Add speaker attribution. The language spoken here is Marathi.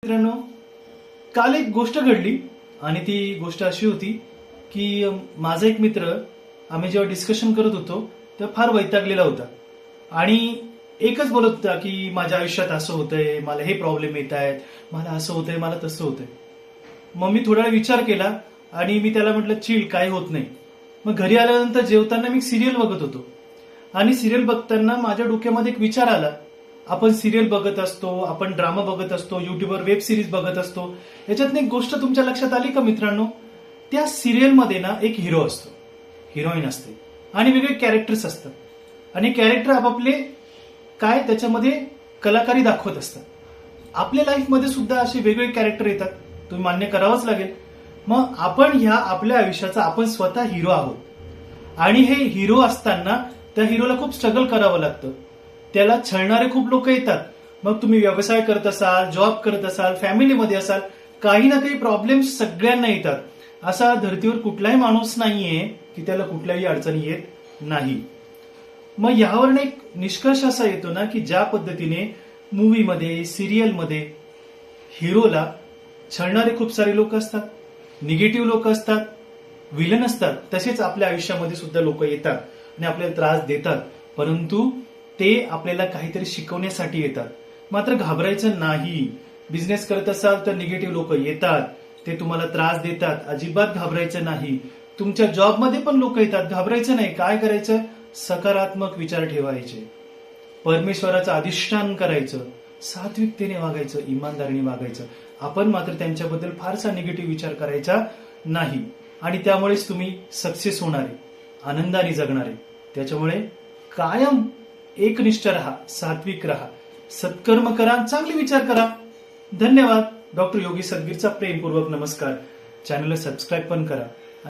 Speaker 1: मित्रांनो, काल एक गोष्ट घडली आणि ती गोष्ट अशी होती की माझा एक मित्र, आम्ही जेव्हा डिस्कशन करत होतो तेव्हा फार वैतागलेला होता आणि एकच बोलत होता की माझ्या आयुष्यात असं होतंय, मला हे प्रॉब्लेम येत आहेत, मला असं होतंय, मला तसं होतंय. मग मी थोडा वेळ विचार केला आणि मी त्याला म्हटलं चिल, काय होत नाही. मग घरी आल्यानंतर जेवताना मी सिरियल बघत होतो आणि सिरियल बघताना माझ्या डोक्यामध्ये एक विचार आला, आपण सिरियल बघत असतो, आपण ड्रामा बघत असतो, युट्यूबवर वेब सिरीज बघत असतो. याच्यात एक गोष्ट तुमच्या लक्षात आली का मित्रांनो? त्या सिरियलमध्ये ना एक हिरो असतो, हिरोईन असते आणि वेगवेगळे कॅरेक्टर्स असतात आणि कॅरेक्टर आपापले काय त्याच्यामध्ये कलाकारी दाखवत असतात. आपल्या लाईफमध्ये सुद्धा असे वेगवेगळे कॅरेक्टर येतात, तुम्ही मान्य करावंच लागेल. मग आपण ह्या आपल्या आयुष्याचा आपण स्वतः हिरो आहोत आणि हे हिरो असताना त्या हिरोला खूप स्ट्रगल करावं लागतं. त्याला छळणारे खूप लोक येतात. मग तुम्ही व्यवसाय करत असाल, जॉब करत असाल, फॅमिलीमध्ये असाल, काही ना काही प्रॉब्लेम्स सगळ्यांना येतात. असा धर्तीवर कुठलाही माणूस नाहीये की त्याला कुठल्याही अडचणी येत नाही. मग यावरून एक निष्कर्ष असा येतो ना की ज्या पद्धतीने मूवीमध्ये, सिरियलमध्ये हिरोला छळणारे खूप सारे लोक असतात, निगेटिव्ह लोक असतात, विलन असतात, तसेच आपल्या आयुष्यामध्ये सुद्धा लोक येतात आणि आपल्याला त्रास देतात. परंतु ते आपल्याला काहीतरी शिकवण्यासाठी येतात. मात्र घाबरायचं नाही. बिझनेस करत असाल तर निगेटिव्ह लोक येतात, ते तुम्हाला त्रास देतात, अजिबात घाबरायचं नाही. तुमच्या जॉबमध्ये पण लोक येतात, घाबरायचं नाही. काय करायचं? सकारात्मक विचार ठेवायचे, परमेश्वराचं अधिष्ठान करायचं, सात्विकतेने वागायचं, इमानदारीने वागायचं. आपण मात्र त्यांच्याबद्दल फारसा निगेटिव्ह विचार करायचा नाही आणि त्यामुळेच तुम्ही सक्सेस होणारे, आनंदाने जगणारे. त्याच्यामुळे कायम एकनिष्ठ रहा, सात्विक रहा, सत्कर्म करा, चांगले विचार करा. धन्यवाद. डॉक्टर योगी सदगीरचा प्रेमपूर्वक नमस्कार. चॅनलला सबस्क्राईब पण करा.